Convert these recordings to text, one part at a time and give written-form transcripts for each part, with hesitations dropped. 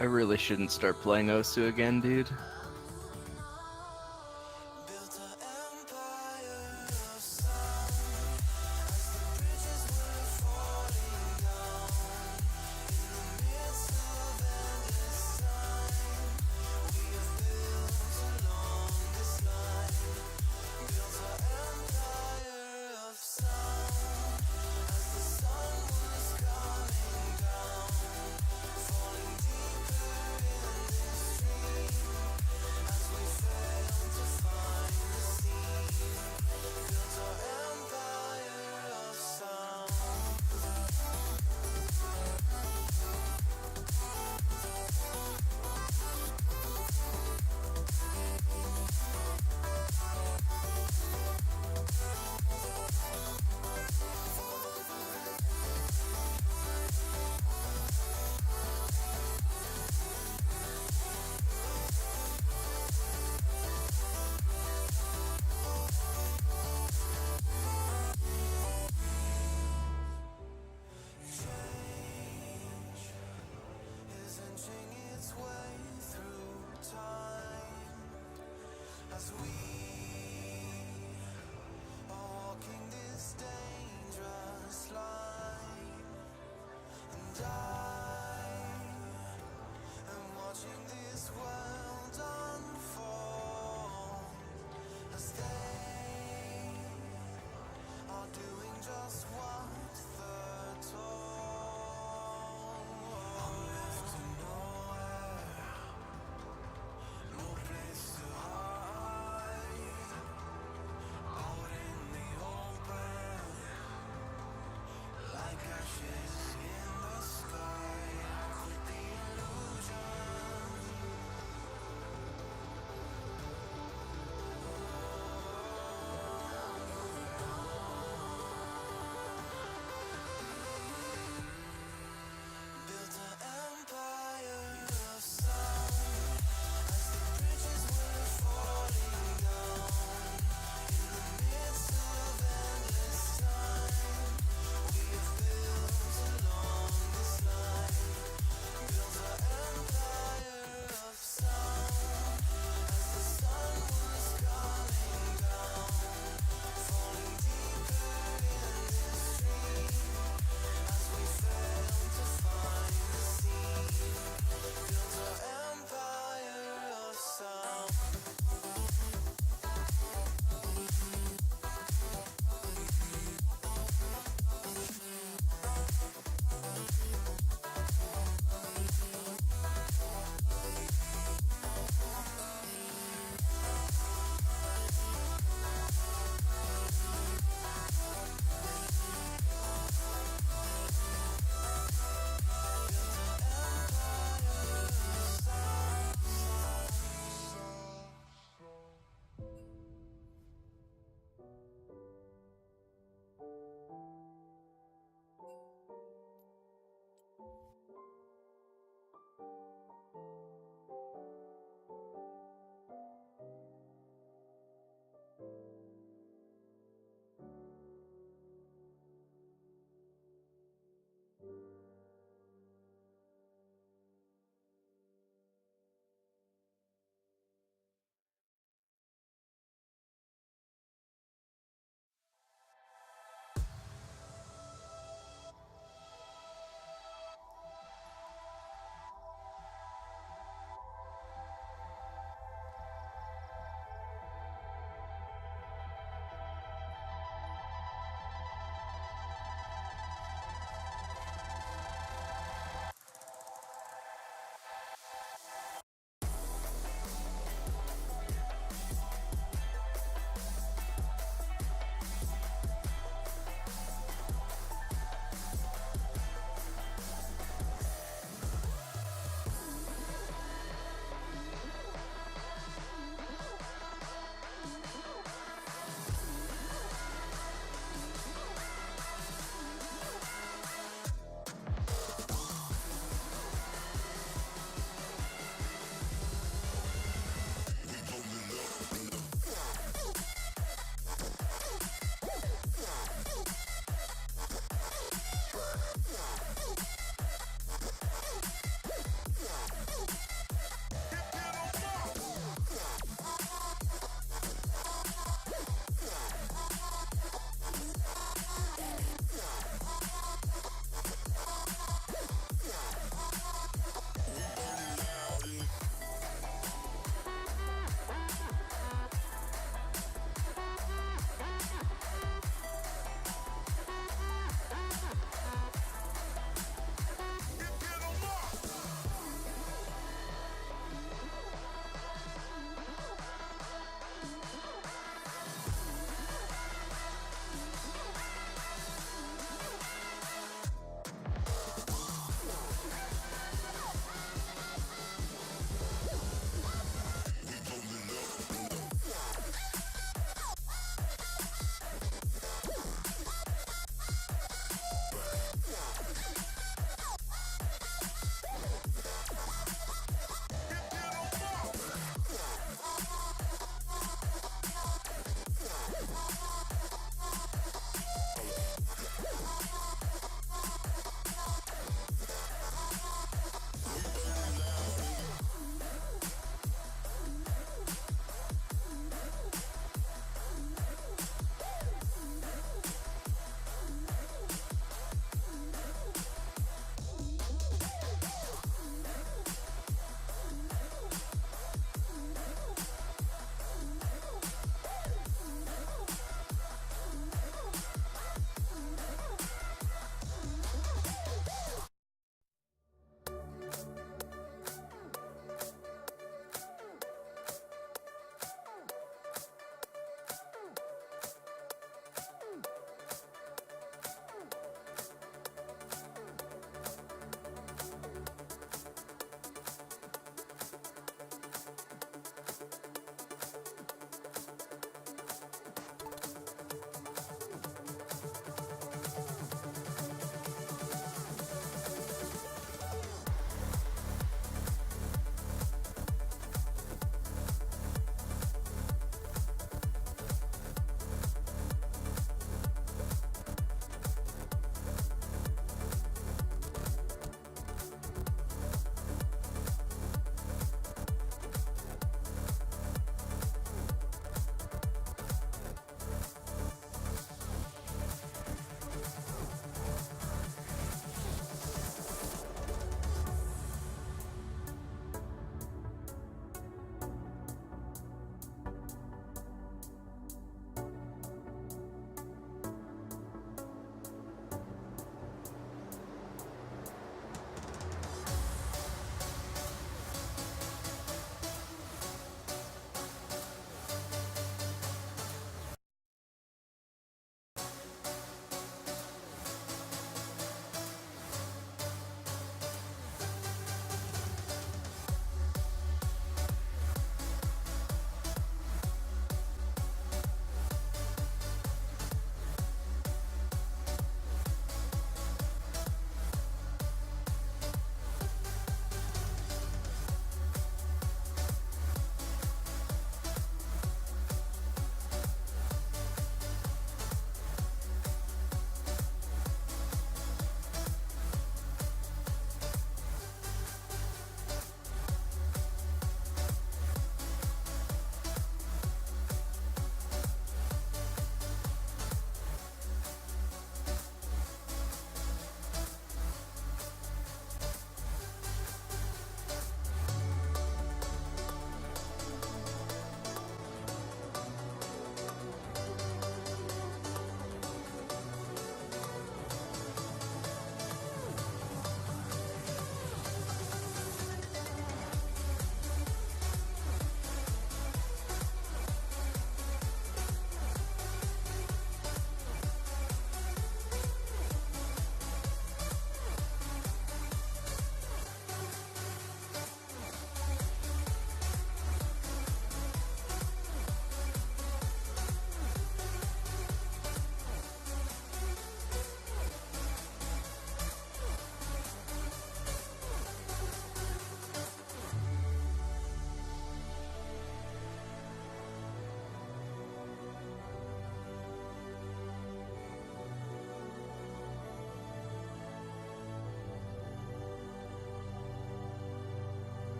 I really shouldn't start playing Osu again, dude.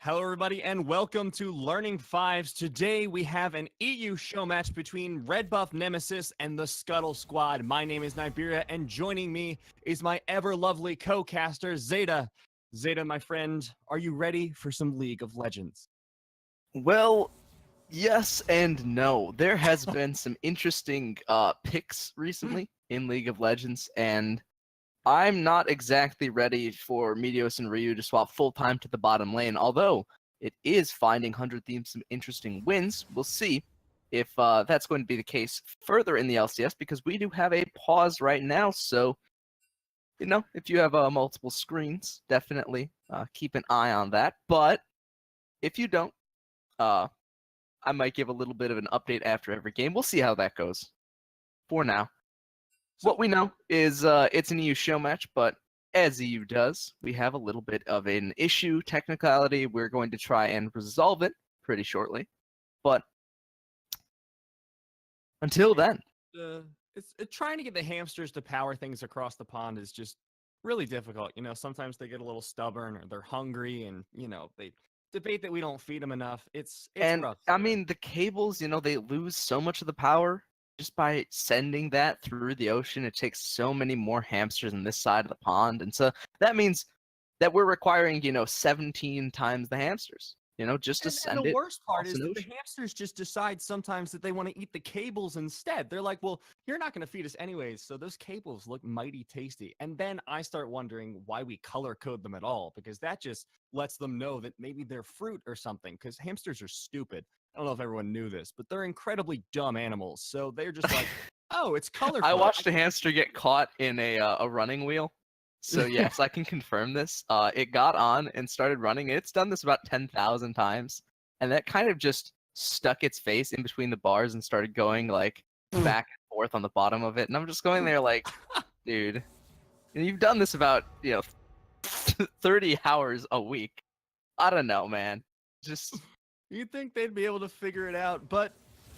Hello, everybody, and welcome to Learning Fives. Today we have an EU show match between RedBuffNemesis and the Scuttle Squad. My name is Niberia, and joining me is my ever lovely co-caster, Zeta. Zeta, my friend, are you ready for some League of Legends? Well, yes and no. There has been some interesting picks recently in League of Legends, and I'm not exactly ready for Meteos and Ryu to swap full time to the bottom lane, although it is finding 100 Themes some interesting wins. We'll see if that's going to be the case further in the LCS, because we do have a pause right now, so if you have multiple screens, definitely keep an eye on that. But if you don't, uh, I might give a little bit of an update after every game. We'll see how that goes. For now, So, what we know is it's an EU show match, but as EU does, we have a little bit of an issue, technicality. We're going to try and resolve it pretty shortly. But until then, uh, it's trying to get the hamsters to power things across the pond is just really difficult. Sometimes they get a little stubborn or they're hungry, and they debate that we don't feed them enough. It's and rough, I Zeta. mean, the cables, they lose so much of the power just by sending that through the ocean. It takes so many more hamsters on this side of the pond. And so that means that we're requiring, 17 times the hamsters, just to And the send it worst part across is an that the ocean. hamsters just decide sometimes that they want to eat the cables instead. They're like, well, you're not going to feed us anyways, so those cables look mighty tasty. And then I start wondering why we color code them at all, because that just lets them know that maybe they're fruit or something, because hamsters are stupid. I don't know if everyone knew this, but they're incredibly dumb animals. So they're just like, oh, it's I colorful. watched a hamster get caught in a running wheel. So yes, I can confirm this. It got on and started running. It's done this about 10,000 times, and that kind of just stuck its face in between the bars and started going like back and forth on the bottom of it. And I'm just going there like, dude, and you've done this about 30 hours a week. I don't know, man. Just You'd think they'd be able to figure it out, but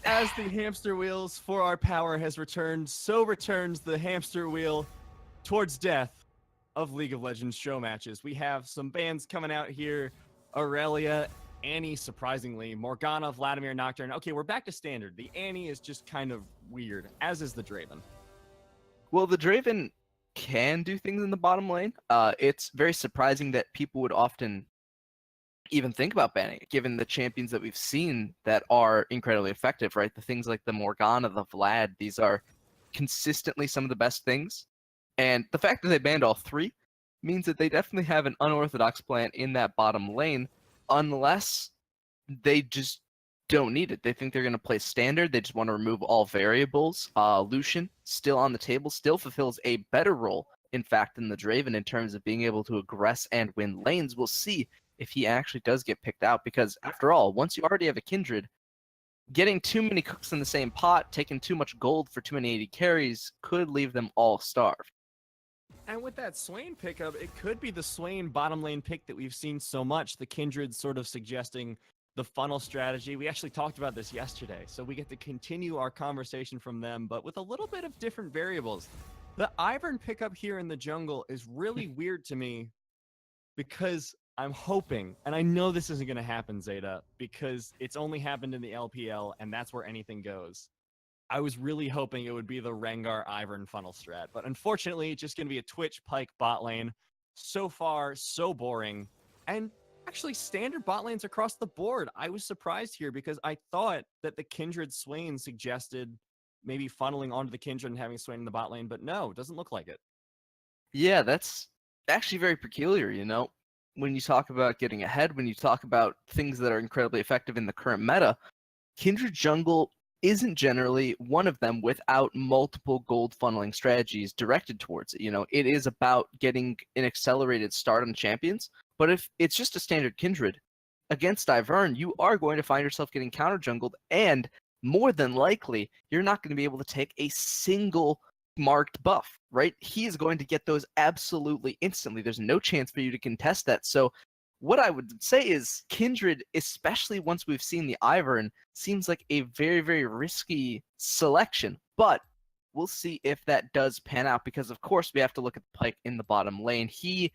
as the hamster wheels for our power has returned, so returns the hamster wheel towards death of League of Legends show matches. We have some bands coming out here: Aurelia, Annie, surprisingly, Morgana, Vladimir, Nocturne. Okay, we're back to standard. The Annie is just kind of weird, as is the Draven. well, the Draven can do things in the bottom lane. It's very surprising that people would often even think about banning it, given the champions that we've seen that are incredibly effective, right? The things like the Morgana, the Vlad, these are consistently some of the best things. And the fact that they banned all three means that they definitely have an unorthodox plan in that bottom lane, unless they just don't need it. They think they're going to play standard. They just want to remove all variables. Lucian, still on the table, still fulfills a better role, in fact, than the Draven in terms of being able to aggress and win lanes. We'll see if he actually does get picked out, because after all, once you already have a Kindred, getting too many cooks in the same pot, taking too much gold for too many AD carries could leave them all starved. And with that Swain pickup, it could be the Swain bottom lane pick that we've seen so much. The Kindred sort of suggesting the funnel strategy. We actually talked about this yesterday, so we get to continue our conversation from them, but with a little bit of different variables. The Ivern pickup here in the jungle is really weird to me because I'm hoping, and I know this isn't going to happen, Zeta, because it's only happened in the LPL, and that's where anything goes. I was really hoping it would be the Rengar Ivern funnel strat, but unfortunately, it's just going to be a Twitch Pike bot lane. So far, so boring. And actually, standard bot lanes across the board. I was surprised here because I thought that the Kindred Swain suggested maybe funneling onto the Kindred and having Swain in the bot lane, but no, it doesn't look like it. Yeah, that's actually very peculiar. When you talk about getting ahead, when you talk about things that are incredibly effective in the current meta, Kindred Jungle isn't generally one of them without multiple gold funneling strategies directed towards it. It is about getting an accelerated start on champions, but if it's just a standard Kindred against Ivern, you are going to find yourself getting counter jungled, and more than likely, you're not going to be able to take a single marked buff, right? He is going to get those absolutely instantly. There's no chance for you to contest that. So what I would say is Kindred, especially once we've seen the Ivern, seems like a very, very risky selection. But we'll see if that does pan out, because of course we have to look at the Pike in the bottom lane. He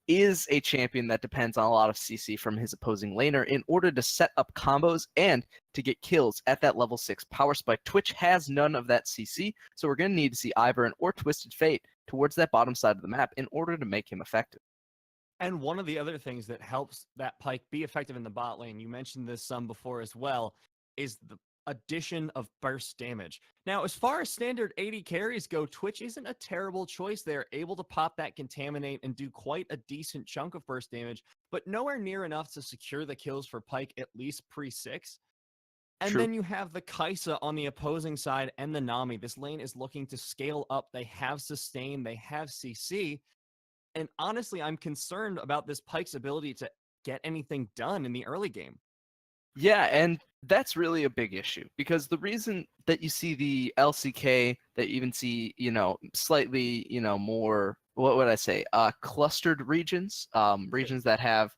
is a champion that depends on a lot of CC from his opposing laner in order to set up combos and to get kills at that level 6 power spike. Twitch has none of that CC, so we're going to need to see Ivern or Twisted Fate towards that bottom side of the map in order to make him effective. And one of the other things that helps that Pyke be effective in the bot lane, you mentioned this some before as well, is the addition of burst damage. Now, as far as standard AD carries go, Twitch isn't a terrible choice. They're able to pop that Contaminate and do quite a decent chunk of burst damage, but nowhere near enough to secure the kills for Pyke, at least pre-6. And True. then you have the Kai'Sa on the opposing side and the Nami. This lane is looking to scale up. They have sustain, they have CC. And honestly, I'm concerned about this Pyke's ability to get anything done in the early game. Yeah, and that's really a big issue because the reason that you see the LCK, that you even see, slightly, more, what would I say, clustered regions, regions that have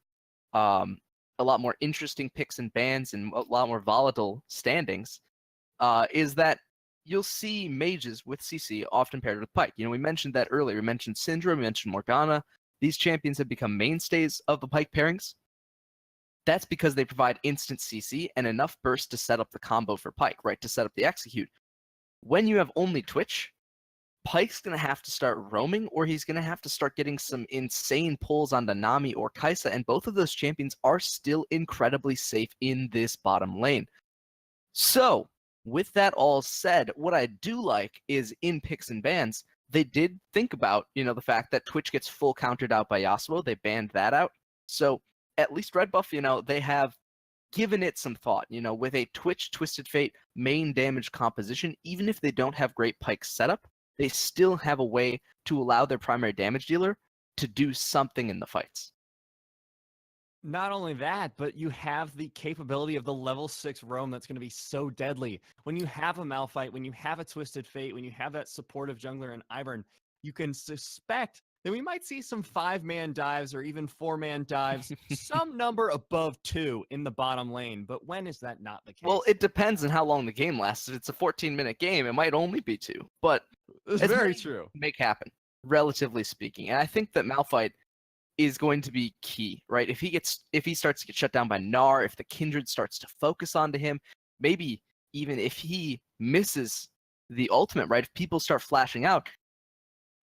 a lot more interesting picks and bans and a lot more volatile standings, is that you'll see mages with CC often paired with Pyke. We mentioned that earlier. We mentioned Syndra, we mentioned Morgana. These champions have become mainstays of the Pyke pairings. That's because they provide instant CC and enough burst to set up the combo for Pyke, right? To set up the execute. When you have only Twitch, Pyke's going to have to start roaming, or he's going to have to start getting some insane pulls on the Nami or Kai'Sa, and both of those champions are still incredibly safe in this bottom lane. So, with that all said, what I do like is in picks and bans, they did think about, the fact that Twitch gets full countered out by Yasuo. They banned that out. So, at least Red Buff, they have given it some thought, with a Twitch Twisted Fate main damage composition. Even if they don't have great Pyke setup, they still have a way to allow their primary damage dealer to do something in the fights. Not only that, but you have the capability of the level 6 roam that's going to be so deadly. When you have a Malphite, when you have a Twisted Fate, when you have that supportive jungler in Ivern, you can suspect that we might see some 5-man dives or even 4-man dives, some number above 2 in the bottom lane. But when is that not the case? Well, it depends on how long the game lasts. If it's a 14-minute game, it might only be 2. But it's very true. Make happen, relatively speaking. And I think that Malphite is going to be key, right? If he starts to get shut down by Gnar, if the Kindred starts to focus onto him, maybe even if he misses the ultimate, right? If people start flashing out,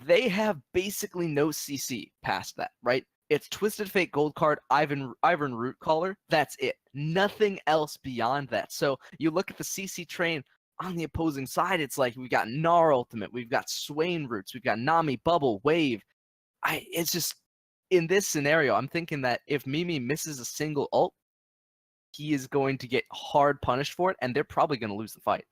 they have basically no CC past that, right? It's Twisted Fate Gold Card, Ivern Root Caller. That's it. Nothing else beyond that. So you look at the CC train on the opposing side, it's like we've got Gnar ultimate, we've got Swain Roots, we've got Nami, Bubble, Wave. It's just, in this scenario, I'm thinking that if Mimi misses a single ult, he is going to get hard punished for it, and they're probably going to lose the fight.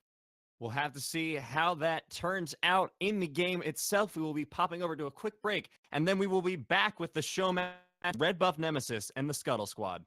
We'll have to see how that turns out in the game itself. We will be popping over to a quick break, and then we will be back with the Showmatch, RedBuffNemesis, and the Scuttle Squad.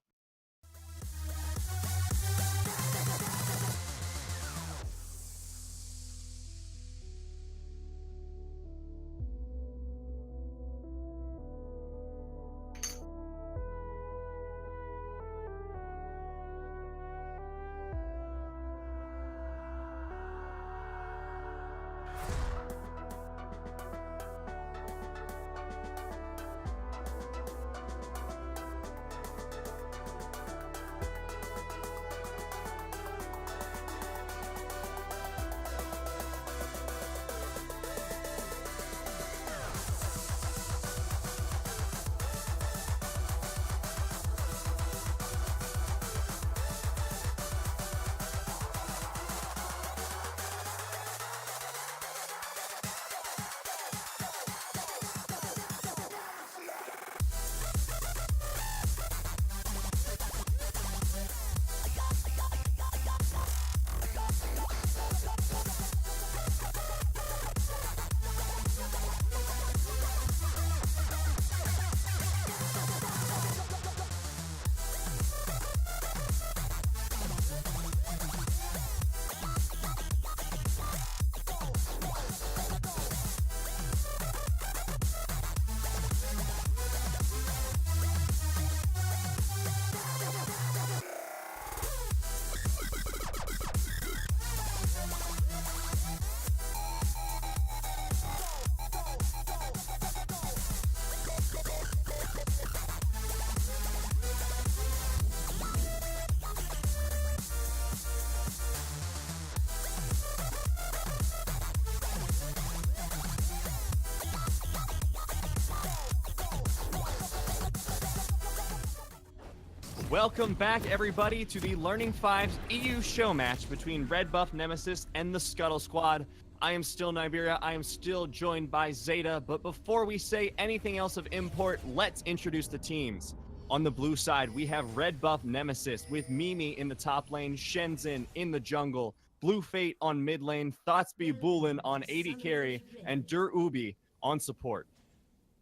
Welcome back, everybody, to the Learning 5's EU show match between RedBuffNemesis and the Scuttle Squad. I am still Niberia. I am still joined by Zeta. But before we say anything else of import, let's introduce the teams. On the blue side, we have RedBuffNemesis with Mimi in the top lane, Shenzhen in the jungle, Blue Fate on mid lane, Thoughtsby Bulin on AD carry, and Dur Ubi on support.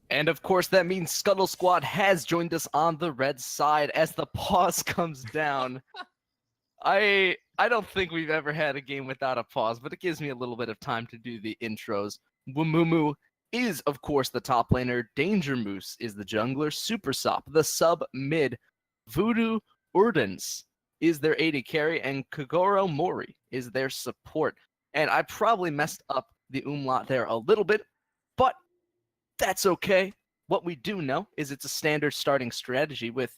And of course, that means Scuttle Squad has joined us on the red side as the pause comes down. I don't think we've ever had a game without a pause, but it gives me a little bit of time to do the intros. Wumumu is, of course, the top laner. Danger Moose is the jungler. Super Sop, the sub mid. Voodoo Urdens is their AD carry, and Kagoro Mori is their support. And I probably messed up the umlaut there a little bit, but that's okay. What we do know is it's a standard starting strategy with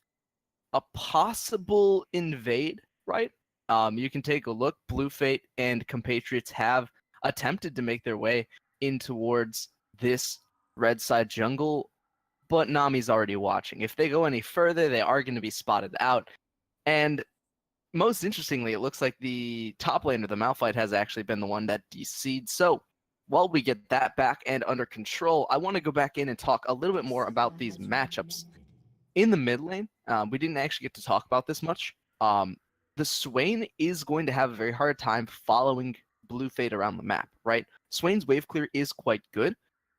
a possible invade, right? You can take a look. Blue Fate and compatriots have attempted to make their way in towards this red side jungle, but Nami's already watching. If they go any further, they are going to be spotted out. And most interestingly, it looks like the top laner, the Malphite, has actually been the one that DC'd. So while we get that back and under control, I want to go back in and talk a little bit more about these matchups. In the mid lane, we didn't actually get to talk about this much. The Swain is going to have a very hard time following Blue Fate around the map, right? Swain's wave clear is quite good,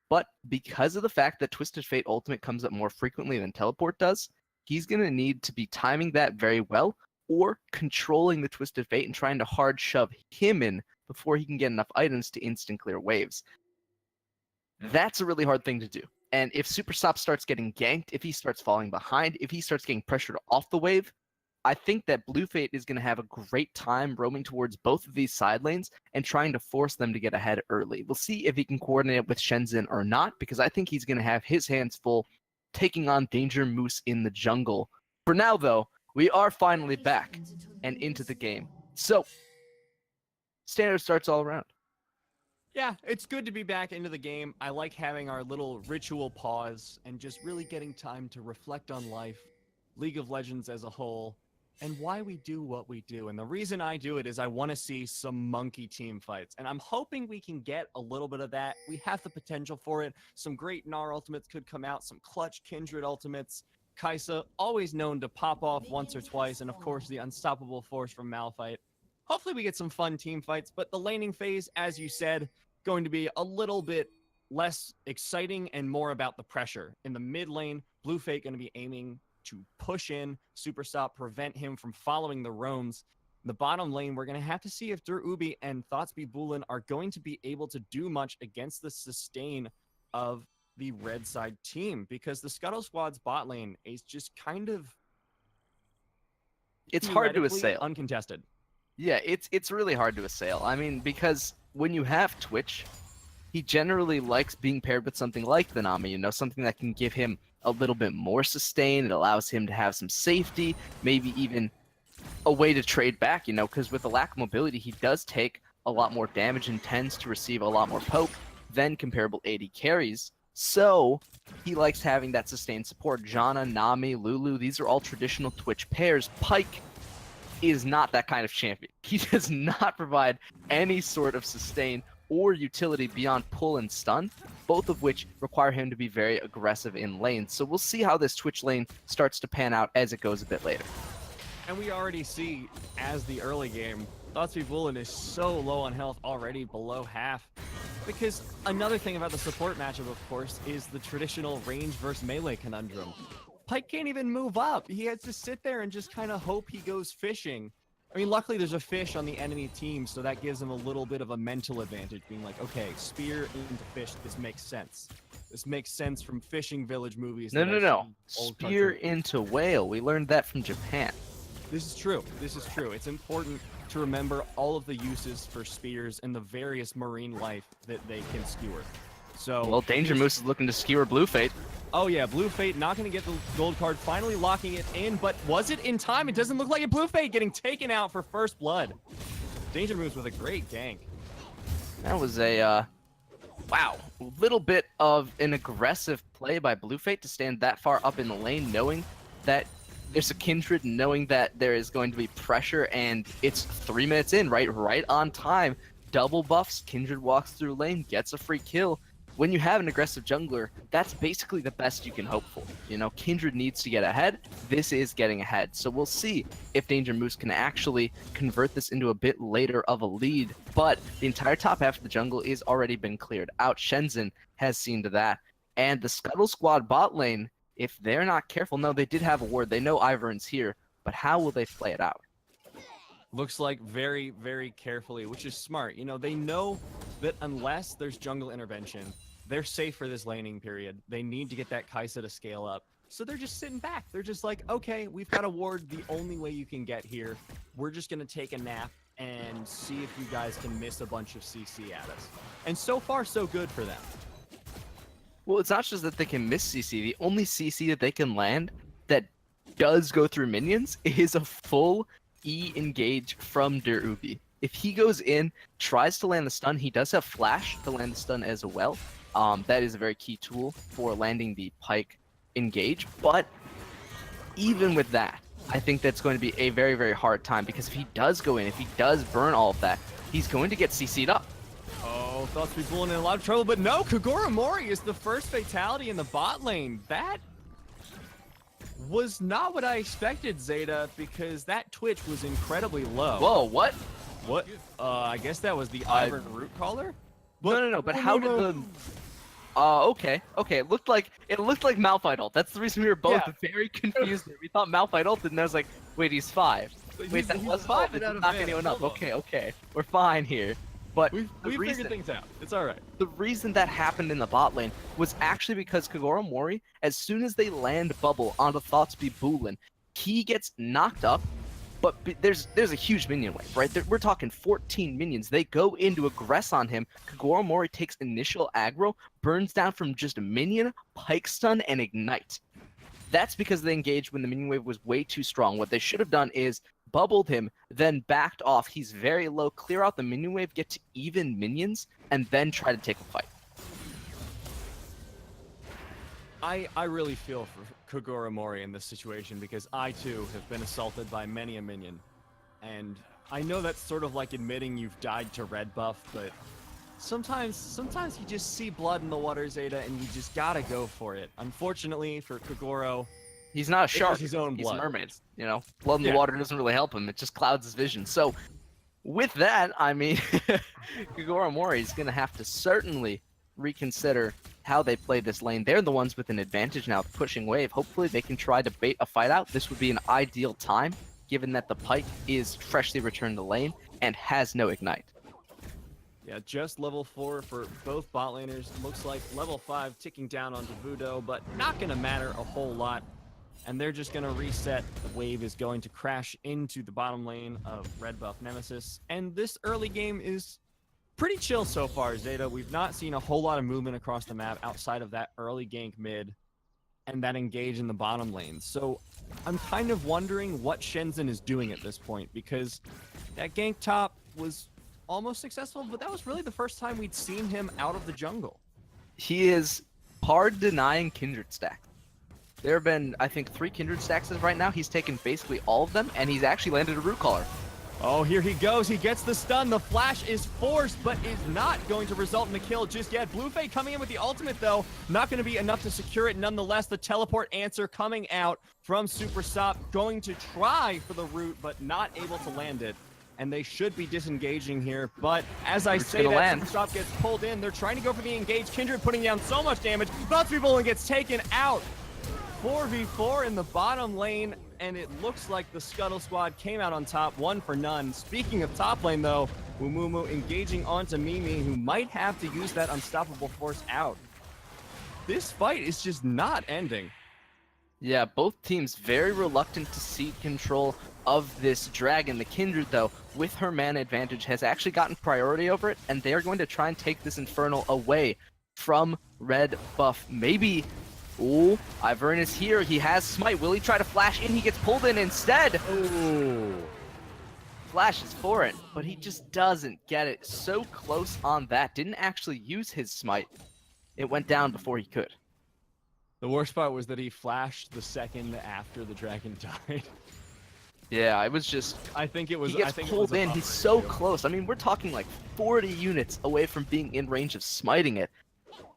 but because of the fact that Twisted Fate ultimate comes up more frequently than Teleport does, he's going to need to be timing that very well or controlling the Twisted Fate and trying to hard shove him in before he can get enough items to instant clear waves. That's a really hard thing to do. And if Super Sop starts getting ganked, if he starts falling behind, if he starts getting pressured off the wave, I think that Blue Fate is going to have a great time roaming towards both of these side lanes and trying to force them to get ahead early. We'll see if he can coordinate with Shenzhen or not, because I think he's going to have his hands full taking on Danger Moose in the jungle. For now, though, we are finally back and into the game. So, standard starts all around. Yeah, it's good to be back into the game. I like having our little ritual pause and just really getting time to reflect on life, League of Legends as a whole, and why we do what we do. And the reason I do it is I want to see some monkey team fights. And I'm hoping we can get a little bit of that. We have the potential for it. Some great Gnar ultimates could come out, some clutch Kindred ultimates. Kai'Sa, always known to pop off once or twice, and of course the unstoppable force from Malphite. Hopefully we get some fun team fights, but the laning phase, as you said, going to be a little bit less exciting and more about the pressure. In the mid lane, Blue Fate going to be aiming to push in Super Stop, prevent him from following the roams. In the bottom lane, we're going to have to see if Dur Ubi and Thoughtsby Bulin are going to be able to do much against the sustain of the red side team, because the Scuttle Squad's bot lane is just kind of It's hard to assail. Uncontested. Yeah, it's really hard to assail. I mean, because when you have Twitch, he generally likes being paired with something like the Nami, something that can give him a little bit more sustain. It allows him to have some safety, maybe even a way to trade back, because with the lack of mobility, he does take a lot more damage and tends to receive a lot more poke than comparable AD carries. So he likes having that sustained support. Janna, Nami, Lulu, these are all traditional Twitch pairs. Pyke is not that kind of champion. He does not provide any sort of sustain or utility beyond pull and stun, both of which require him to be very aggressive in lane. So we'll see how this Twitch lane starts to pan out as it goes a bit later. And we already see, as the early game, Thoughtsby Bulin is so low on health already, below half. Because another thing about the support matchup, of course, is the traditional range versus melee conundrum. Pyke can't even move up. He has to sit there and just kind of hope he goes fishing. I mean, luckily there's a fish on the enemy team, so that gives him a little bit of a mental advantage, being like, okay, spear into fish, this makes sense. This makes sense from fishing village movies. No. Spear into whale. We learned that from Japan. This is true. This is true. It's important to remember all of the uses for spears and the various marine life that they can skewer. So, well, Danger Moose is looking to skewer Blue Fate. Oh yeah, Blue Fate not going to get the gold card, finally locking it in, but was it in time? It doesn't look like it. Blue Fate getting taken out for first blood. Danger Moose with a great gank. That was a, wow, little bit of an aggressive play by Blue Fate to stand that far up in the lane, knowing that There's a Kindred knowing that there is going to be pressure, and it's 3 minutes in, right on time. Double buffs, Kindred walks through lane, gets a free kill. When you have an aggressive jungler, that's basically the best you can hope for. You know, Kindred needs to get ahead. This is getting ahead. So we'll see if Danger Moose can actually convert this into a bit later of a lead. But the entire top half of the jungle is already been cleared out. Shenzhen has seen to that. And the Scuttle squad bot lane, if they're not careful, no, they did have a ward. They know Ivern's here, but how will they play it out? Looks like very, very carefully, which is smart. You know, they know that unless there's jungle intervention, they're safe for this laning period. They need to get that Kai'Sa to scale up. So they're just sitting back. They're just like, okay, we've got a ward the only way you can get here. We're just going to take a nap and see if you guys can miss a bunch of CC at us. And so far, so good for them. Well, it's not just that they can miss CC. The only CC that they can land that does go through minions is a full E engage from Der Ubi. If he goes in, tries to land the stun, he does have flash to land the stun as well. That is a very key tool for landing the Pyke engage. But even with that, I think that's going to be a very, very hard time, because if he does go in, if he does burn all of that, he's going to get CC'd up. Oh, thought to be pulling in a lot of trouble, but no, Kagura Mori is the first fatality in the bot lane. That was not what I expected, Zeta, because that Twitch was incredibly low. Whoa, what? What? I guess that was the Ivern root caller? No, but how did the... okay. It looked like Malphite ult. That's the reason we were both very confused there. We thought Malphite ulted, and I was like, wait, he's 5. Wait, that was 5? It's not anyone up. Okay. We're fine here. But we figured things out. It's all right. The reason that happened in the bot lane was actually because Kagura Mori, as soon as they land bubble onto Thoughtsby Bulin, he gets knocked up. But there's a huge minion wave, right? We're talking 14 minions. They go in to aggress on him. Kagura Mori takes initial aggro, burns down from just a minion, Pyke stun, and ignite. That's because they engaged when the minion wave was way too strong. What they should have done is bubbled him, then backed off. He's very low. Clear out the minion wave, get to even minions, and then try to take a fight. I really feel for Kagura Mori in this situation, because I too have been assaulted by many a minion. And I know that's sort of like admitting you've died to red buff, but sometimes you just see blood in the water, Zeta, and you just gotta go for it. Unfortunately for Kagura, he's not a shark. His own blood. He's a mermaid. You know, blood in the water doesn't really help him. It just clouds his vision. So, with that, I mean, Kagura Mori is gonna have to certainly reconsider how they play this lane. They're the ones with an advantage now, pushing wave. Hopefully they can try to bait a fight out. This would be an ideal time, given that the Pyke is freshly returned to lane and has no ignite. Yeah, just level 4 for both bot laners. Looks like level 5 ticking down onto Voodoo, but not going to matter a whole lot. And they're just going to reset. The wave is going to crash into the bottom lane of RedBuffNemesis. And this early game is pretty chill so far, Zeta. We've not seen a whole lot of movement across the map outside of that early gank mid and that engage in the bottom lane. So I'm kind of wondering what Shenzhen is doing at this point, because that gank top was almost successful, but that was really the first time we'd seen him out of the jungle. He is hard denying Kindred stacks. There have been, I think, 3 Kindred stacks right now. He's taken basically all of them, and he's actually landed a root caller. Oh, here he goes. He gets the stun. The flash is forced, but is not going to result in the kill just yet. Bluefade coming in with the ultimate, though. Not going to be enough to secure it. Nonetheless, the teleport answer coming out from Super Sop. Going to try for the root, but not able to land it. And they should be disengaging here. But as I say that, Super Sop gets pulled in. They're trying to go for the engage. Kindred putting down so much damage. Thoughtsby Bulin gets taken out. 4v4 in the bottom lane, and it looks like the Scuttle squad came out on top, 1 for none. Speaking of top lane, though, Umumu engaging onto Mimi, who might have to use that unstoppable force out. This fight is just not ending. Yeah, both teams very reluctant to cede control of this dragon. The Kindred, though, with her mana advantage, has actually gotten priority over it, and they are going to try and take this Infernal away from Red Buff. Maybe... Ooh, Ivern is here. He has smite. Will he try to flash in? He gets pulled in instead. Ooh. Flashes for it, but he just doesn't get it. So close on that. Didn't actually use his smite. It went down before he could. The worst part was that he flashed the second after the dragon died. Yeah, it was just. I think it was. He gets I think pulled it was a in. He's buffer so issue. close. I mean, we're talking like 40 units away from being in range of smiting it.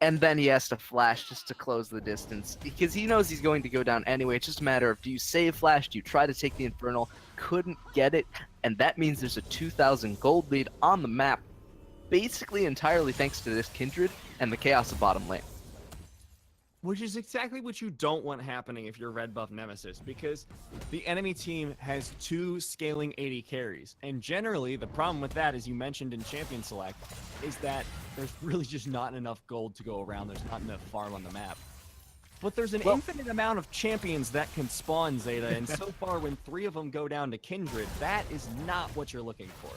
And then he has to flash just to close the distance. Because he knows he's going to go down anyway. It's just a matter of, do you save flash? Do you try to take the Infernal? Couldn't get it. And that means there's a 2,000 gold lead on the map. Basically entirely thanks to this Kindred and the chaos of bottom lane. Which is exactly what you don't want happening if you're RedBuffNemesis, because the enemy team has 2 scaling 80 carries. And generally, the problem with that, as you mentioned in Champion Select, is that there's really just not enough gold to go around. There's not enough farm on the map. But there's an infinite amount of champions that can spawn, Zeta, and so far when 3 of them go down to Kindred, that is not what you're looking for.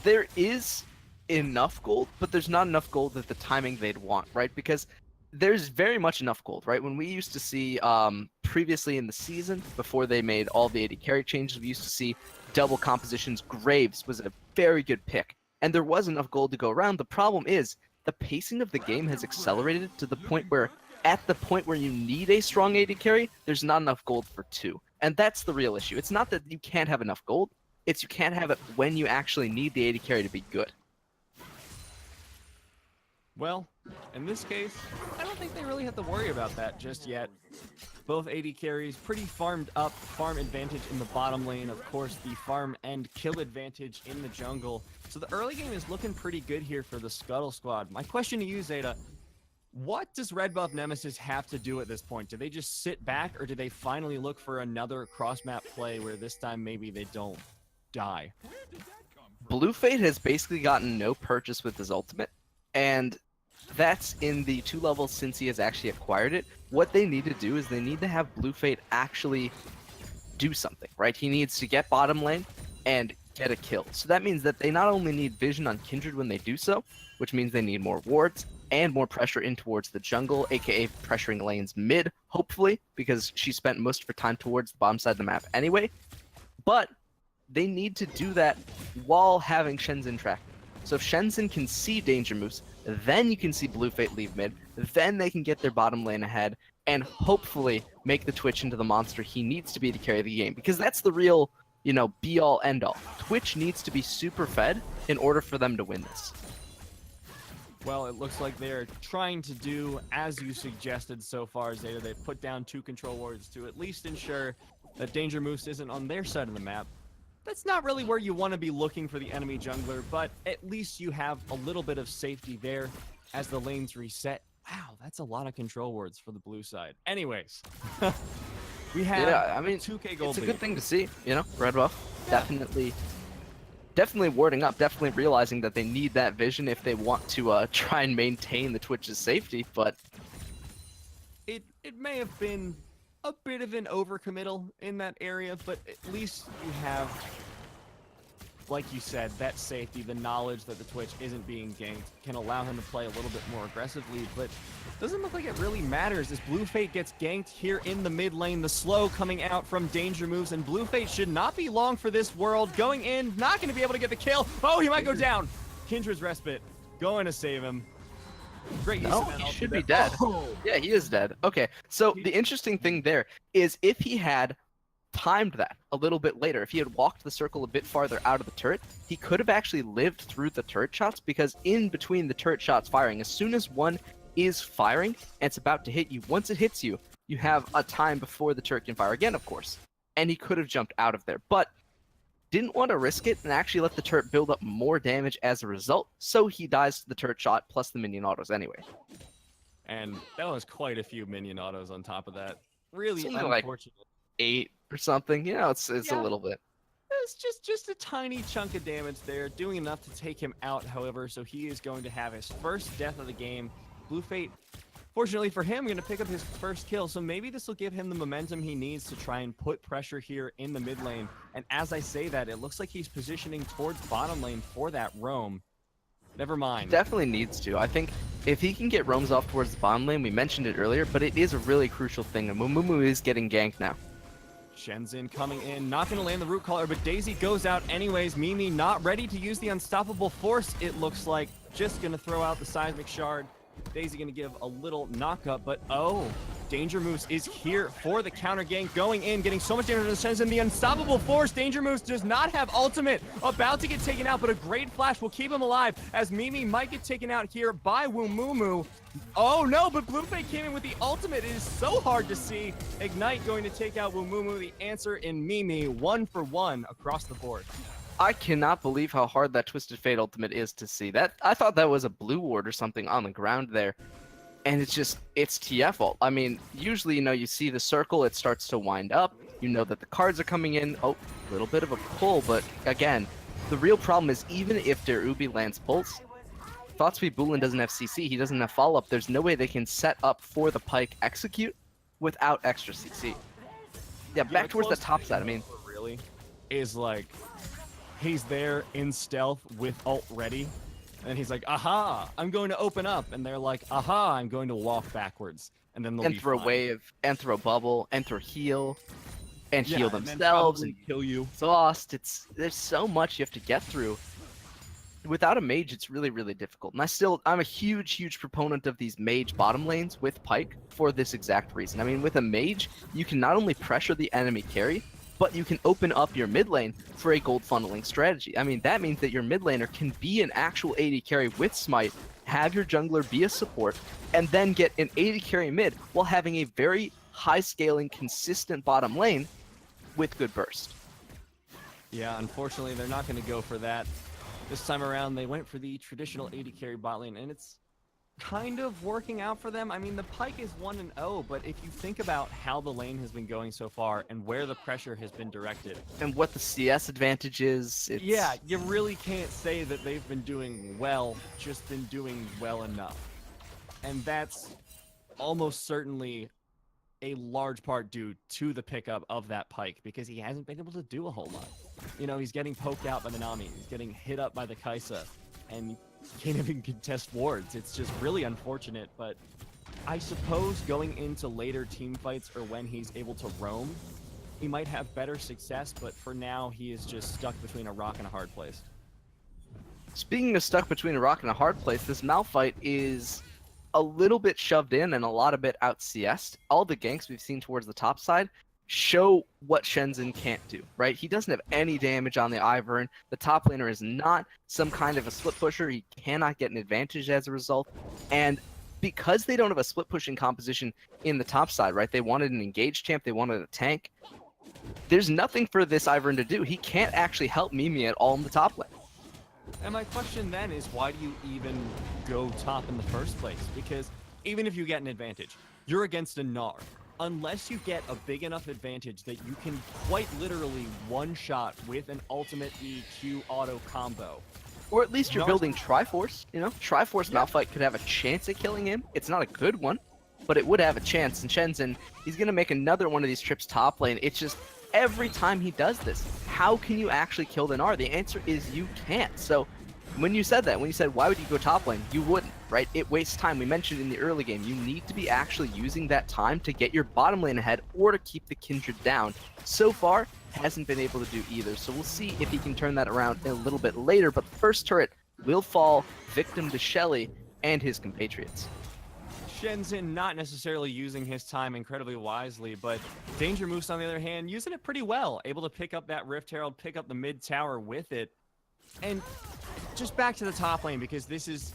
There is enough gold, but there's not enough gold at the timing they'd want, right? Because there's very much enough gold, right? When we used to see previously in the season, before they made all the 80 carry changes, we used to see double compositions. Graves was a very good pick, and there was enough gold to go around. The problem is the pacing of the game has accelerated to the point where at the point where you need a strong 80 carry, there's not enough gold for 2. And that's the real issue. It's not that you can't have enough gold, it's you can't have it when you actually need the 80 carry to be good. Well, in this case, I don't think they really have to worry about that just yet. Both 80 carries, pretty farmed up, farm advantage in the bottom lane, of course, the farm and kill advantage in the jungle. So the early game is looking pretty good here for the Scuttle squad. My question to you, Zeta, what does RedBuffNemesis have to do at this point? Do they just sit back, or do they finally look for another cross-map play where this time maybe they don't die? Blue Fate has basically gotten no purchase with his ultimate, and that's in the 2 levels since he has actually acquired it. What they need to do is they need to have Blue Fate actually do something, right? He needs to get bottom lane and get a kill. So that means that they not only need vision on Kindred when they do so, which means they need more wards and more pressure in towards the jungle, aka pressuring lanes mid, hopefully, because she spent most of her time towards the bottom side of the map anyway. But they need to do that while having Shenzhen tracked. So if Shenzhen can see danger moves, then you can see Blue Fate leave mid, then they can get their bottom lane ahead, and hopefully make the Twitch into the monster he needs to be to carry the game. Because that's the real, be-all, end-all. Twitch needs to be super fed in order for them to win this. Well, it looks like they're trying to do as you suggested so far, Zeta. They've put down 2 control wards to at least ensure that Danger Moose isn't on their side of the map. That's not really where you want to be looking for the enemy jungler, but at least you have a little bit of safety there as the lanes reset. Wow, that's a lot of control wards for the blue side. Anyways, we have 2K gold. It's a good thing to see, Red Buff. Yeah. Definitely warding up, definitely realizing that they need that vision if they want to try and maintain the Twitch's safety, but it may have been a bit of an overcommittal in that area, but at least you have, like you said, that safety, the knowledge that the Twitch isn't being ganked can allow him to play a little bit more aggressively, but doesn't look like it really matters as Blue Fate gets ganked here in the mid lane. The slow coming out from danger moves, and Blue Fate should not be long for this world. Going in, not going to be able to get the kill. Oh, he might go down. Kindred's respite, going to save him. Great use of that. He should be dead. Oh. Yeah, he is dead. Okay, so the interesting thing there is if he had timed that a little bit later, if he had walked the circle a bit farther out of the turret, he could have actually lived through the turret shots, because in between the turret shots firing, as soon as one is firing and it's about to hit you, once it hits you, you have a time before the turret can fire again, of course. And he could have jumped out of there, but didn't want to risk it and actually let the turret build up more damage as a result, so he dies to the turret shot plus the minion autos anyway. And that was quite a few minion autos on top of that. Really Like unfortunate. 8 or something, it's Yeah. a little bit. It's just a tiny chunk of damage there, doing enough to take him out, however, so he is going to have his first death of the game. Blue Fate, fortunately for him, going to pick up his first kill, so maybe this will give him the momentum he needs to try and put pressure here in the mid lane. And as I say that, it looks like he's positioning towards bottom lane for that roam. Never mind. He definitely needs to. I think if he can get roams off towards the bottom lane, we mentioned it earlier, but it is a really crucial thing, and Mumu is getting ganked now. Shenzhen coming in, not going to land the root caller, but Daisy goes out anyways. Mimi not ready to use the unstoppable force, it looks like. Just going to throw out the seismic shard. Daisy gonna give a little knock-up, but oh, Danger Moose is here for the counter gank, going in, getting so much damage to Shenzhen. The unstoppable force. Danger Moose does not have ultimate, about to get taken out, but a great flash will keep him alive as Mimi might get taken out here by Wumumu. Oh no, but Bluefake came in with the ultimate. It is so hard to see. Ignite going to take out Wumumu. The answer in Mimi, 1-for-1 across the board. I cannot believe how hard that Twisted Fate ultimate is to see. That I thought that was a blue ward or something on the ground there. And it's TF ult. I mean, usually, you see the circle, it starts to wind up. You know that the cards are coming in. Oh, a little bit of a pull, but again, the real problem is even if their Ubi lands pulls, Thoughtspeed bo1 doesn't have CC, he doesn't have follow-up. There's no way they can set up for the Pyke execute without extra CC. Yeah, back towards the top side, I mean. Really? Is like, he's there in stealth with ult ready. And he's like, aha, I'm going to open up. And they're like, aha, I'm going to walk backwards. And then they'll be throw fine. wave, and throw bubble, and throw heal, and heal and themselves, and kill you. exhaust. There's so much you have to get through. Without a mage, it's really, really difficult. And I'm a huge proponent of these mage bottom lanes with Pyke for this exact reason. I mean, with a mage, you can not only pressure the enemy carry, but you can open up your mid lane for a gold funneling strategy. I mean, that means that your mid laner can be an actual AD carry with smite, have your jungler be a support, and then get an AD carry mid while having a very high scaling, consistent bottom lane with good burst. Yeah, unfortunately, they're not going to go for that. This time around, they went for the traditional AD carry bot lane, and it's kind of working out for them. I mean, the Pyke is 1-0, but if you think about how the lane has been going so far and where the pressure has been directed, and what the CS advantage is, yeah, you really can't say that they've been doing well, just been doing well enough. And that's almost certainly a large part due to the pickup of that Pyke, because he hasn't been able to do a whole lot. He's getting poked out by the Nami, he's getting hit up by the Kai'Sa, and can't even contest wards. It's just really unfortunate, but I suppose going into later team fights or when he's able to roam, he might have better success, but for now, he is just stuck between a rock and a hard place. Speaking of stuck between a rock and a hard place, this Malphite is a little bit shoved in and a lot of it out CS'd. All the ganks we've seen towards the top side show what Shenzhen can't do, right? He doesn't have any damage on the Ivern. The top laner is not some kind of a split pusher. He cannot get an advantage as a result. And because they don't have a split pushing composition in the top side, right? They wanted an engaged champ, they wanted a tank. There's nothing for this Ivern to do. He can't actually help Mimi at all in the top lane. And my question then is, why do you even go top in the first place? Because even if you get an advantage, you're against a Gnar. Unless you get a big enough advantage that you can quite literally one-shot with an ultimate EQ auto combo. Or at least you're building Triforce, Triforce Malphite could have a chance at killing him. It's not a good one, but it would have a chance. And Shenzhen, he's going to make another one of these trips top lane. It's just, every time he does this, how can you actually kill the Gnar? The answer is you can't. So when you said why would you go top lane, you wouldn't, right? It wastes time. We mentioned in the early game, you need to be actually using that time to get your bottom lane ahead or to keep the Kindred down. So far, hasn't been able to do either. So we'll see if he can turn that around a little bit later. But the first turret will fall victim to Shelly and his compatriots. Shenzhen not necessarily using his time incredibly wisely, but Danger Moose, on the other hand, using it pretty well. Able to pick up that Rift Herald, pick up the mid tower with it. And just back to the top lane, because this is